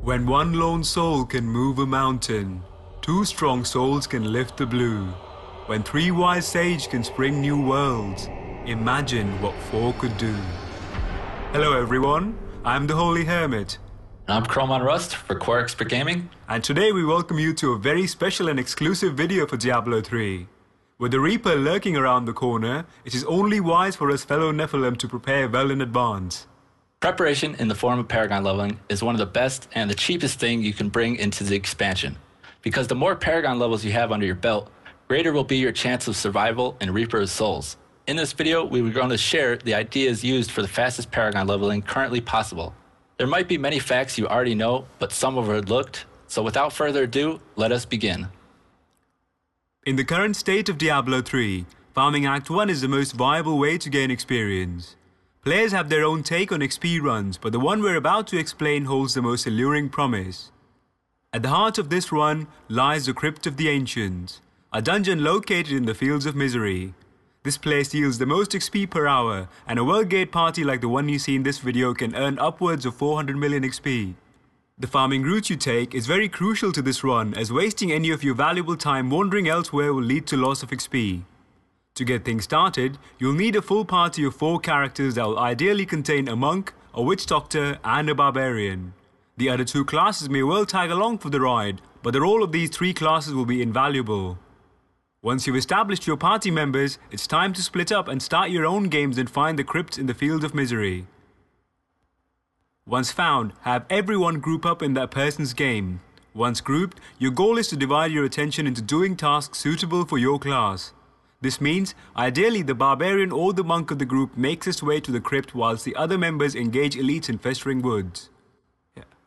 When one lone soul can move a mountain, two strong souls can lift the blue. When three wise sages can spring new worlds, imagine what four could do. Hello everyone, I'm the Holy Hermit. And I'm ChromeOnRust for Core Expert Gaming. And today we welcome you to a very special and exclusive video for Diablo 3. With the Reaper lurking around the corner, it is only wise for us fellow Nephilim to prepare well in advance. Preparation in the form of Paragon leveling is one of the best and the cheapest thing you can bring into the expansion. Because the more Paragon levels you have under your belt, greater will be your chance of survival in Reaper of Souls. In this video, we were going to share the ideas used for the fastest Paragon leveling currently possible. There might be many facts you already know, but some overlooked, so without further ado, let us begin. In the current state of Diablo 3, farming Act 1 is the most viable way to gain experience. Players have their own take on XP runs, but the one we're about to explain holds the most alluring promise. At the heart of this run lies the Crypt of the Ancients, a dungeon located in the Fields of Misery. This place yields the most XP per hour, and a Worldgate party like the one you see in this video can earn upwards of 400 million XP. The farming route you take is very crucial to this run, as wasting any of your valuable time wandering elsewhere will lead to loss of XP. To get things started, you'll need a full party of 4 characters that will ideally contain a monk, a witch doctor, and a barbarian. The other 2 classes may well tag along for the ride, but the role of these 3 classes will be invaluable. Once you've established your party members, it's time to split up and start your own games and find the crypts in the Field of Misery. Once found, have everyone group up in that person's game. Once grouped, your goal is to divide your attention into doing tasks suitable for your class. This means, ideally, the barbarian or the monk of the group makes its way to the crypt whilst the other members engage elites in festering woods.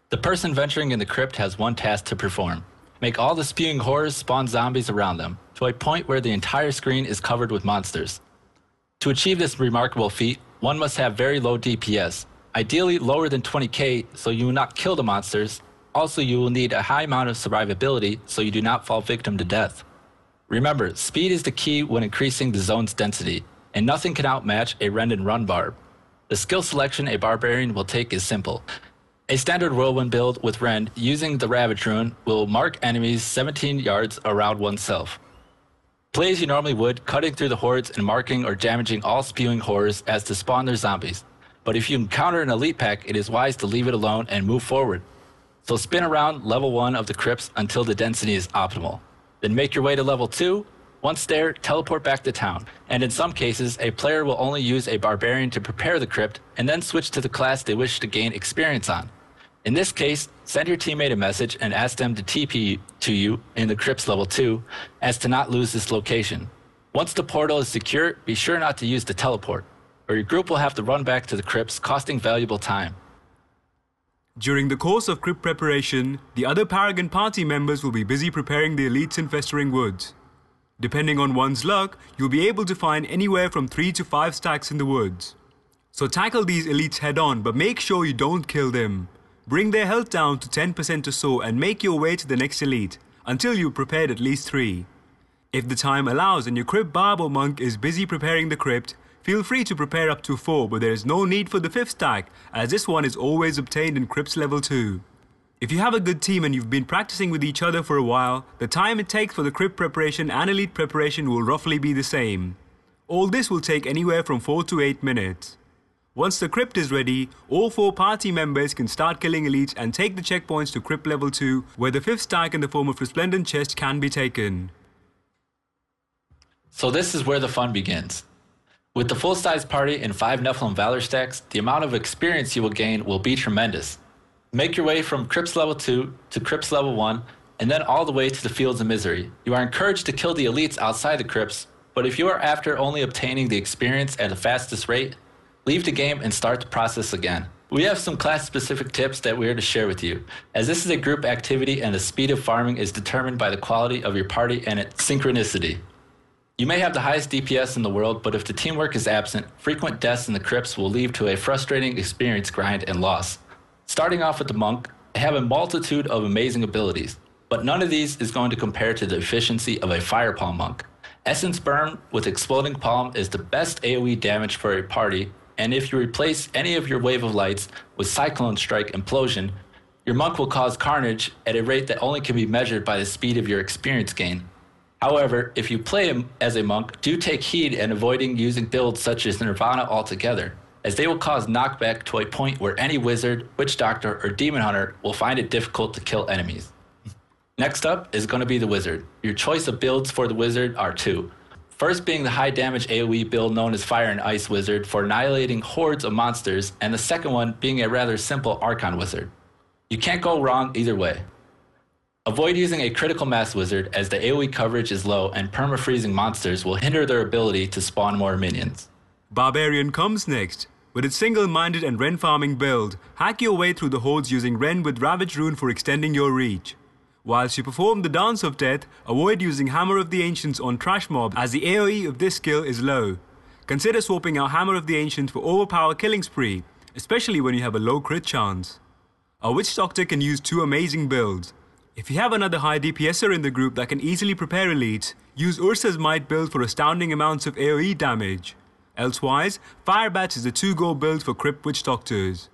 The person venturing in the crypt has one task to perform. Make all the spewing horrors spawn zombies around them, to a point where the entire screen is covered with monsters. To achieve this remarkable feat, one must have very low DPS, ideally lower than 20k so you will not kill the monsters. Also, you will need a high amount of survivability so you do not fall victim to death. Remember, speed is the key when increasing the zone's density, and nothing can outmatch a rend and run barb. The skill selection a barbarian will take is simple. A standard whirlwind build with rend using the Ravage rune will mark enemies 17 yards around oneself. Play as you normally would, cutting through the hordes and marking or damaging all spewing horrors as to spawn their zombies. But if you encounter an elite pack, it is wise to leave it alone and move forward. So spin around level 1 of the crypts until the density is optimal. Then make your way to level 2. Once there, teleport back to town. And in some cases, a player will only use a barbarian to prepare the crypt and then switch to the class they wish to gain experience on. In this case, send your teammate a message and ask them to TP to you in the crypt's level 2 as to not lose this location. Once the portal is secure, be sure not to use the teleport, or your group will have to run back to the crypts, costing valuable time. During the course of crypt preparation, the other Paragon party members will be busy preparing the elites in festering woods. Depending on one's luck, you'll be able to find anywhere from 3 to 5 stacks in the woods. So tackle these elites head on, but make sure you don't kill them. Bring their health down to 10% or so and make your way to the next elite, until you've prepared at least 3. If the time allows and your crypt barb or monk is busy preparing the crypt, feel free to prepare up to 4, but there is no need for the 5th stack, as this one is always obtained in Crypt's level 2. If you have a good team and you've been practicing with each other for a while, the time it takes for the Crypt preparation and elite preparation will roughly be the same. All this will take anywhere from 4 to 8 minutes. Once the Crypt is ready, all 4 party members can start killing elites and take the checkpoints to Crypt level 2, where the 5th stack in the form of Resplendent Chest can be taken. So this is where the fun begins. With the full-size party and 5 Nephilim Valor stacks, the amount of experience you will gain will be tremendous. Make your way from Crypt's level 2 to Crypt's level 1, and then all the way to the Fields of Misery. You are encouraged to kill the elites outside the crypts, but if you are after only obtaining the experience at the fastest rate, leave the game and start the process again. We have some class-specific tips that we are to share with you, as this is a group activity and the speed of farming is determined by the quality of your party and its synchronicity. You may have the highest DPS in the world, but if the teamwork is absent, frequent deaths in the crypts will lead to a frustrating experience grind and loss. Starting off with the monk, I have a multitude of amazing abilities, but none of these is going to compare to the efficiency of a Firepalm monk. Essence Burn with Exploding Palm is the best AoE damage for a party, and if you replace any of your Wave of Lights with Cyclone Strike Implosion, Your monk will cause carnage at a rate that only can be measured by the speed of your experience gain. However, if you play as a monk, do take heed in avoiding using builds such as Nirvana altogether, as they will cause knockback to a point where any wizard, witch doctor, or demon hunter will find it difficult to kill enemies. Next up is going to be the wizard. Your choice of builds for the wizard are two. First being the high damage AoE build known as Fire and Ice Wizard for annihilating hordes of monsters, and the second one being a rather simple Archon Wizard. You can't go wrong either way. Avoid using a critical mass wizard as the AoE coverage is low and perma-freezing monsters will hinder their ability to spawn more minions. Barbarian comes next. With its single-minded and Ren farming build, hack your way through the hordes using Ren with Ravage Rune for extending your reach. Whilst you perform the Dance of Death, avoid using Hammer of the Ancients on Trash Mob as the AoE of this skill is low. Consider swapping out Hammer of the Ancients for Overpower Killing Spree, especially when you have a low crit chance. A Witch Doctor can use two amazing builds. If you have another high DPSer in the group that can easily prepare elites, use Ursa's Might build for astounding amounts of AoE damage. Elsewise, Fire Bats is a 2-go build for Crypt Witch Doctors.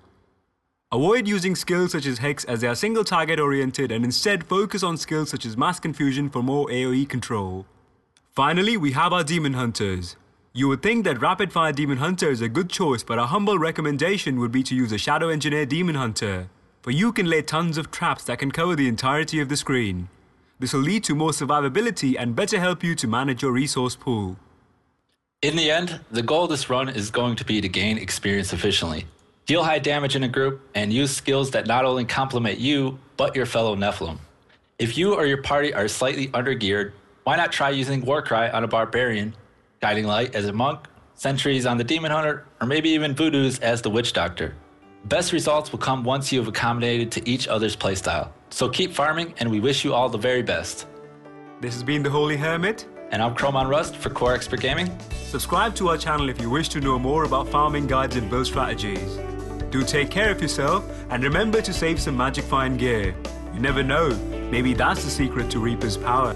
Avoid using skills such as Hex as they are single target oriented and instead focus on skills such as Mass Confusion for more AoE control. Finally, we have our Demon Hunters. You would think that Rapid Fire Demon Hunter is a good choice, but our humble recommendation would be to use a Shadow Engineer Demon Hunter, for you can lay tons of traps that can cover the entirety of the screen. This will lead to more survivability and better help you to manage your resource pool. In the end, the goal of this run is going to be to gain experience efficiently, deal high damage in a group, and use skills that not only complement you, but your fellow Nephilim. If you or your party are slightly undergeared, why not try using Warcry on a Barbarian, Guiding Light as a monk, Sentries on the Demon Hunter, or maybe even Voodoos as the Witch Doctor. The best results will come once you have accommodated to each other's playstyle. So keep farming, and we wish you all the very best. This has been the Holy Hermit. And I'm ChromeOnRust for Core Expert Gaming. Subscribe to our channel if you wish to know more about farming guides and build strategies. Do take care of yourself, and remember to save some magic fine gear. You never know, maybe that's the secret to Reaper's power.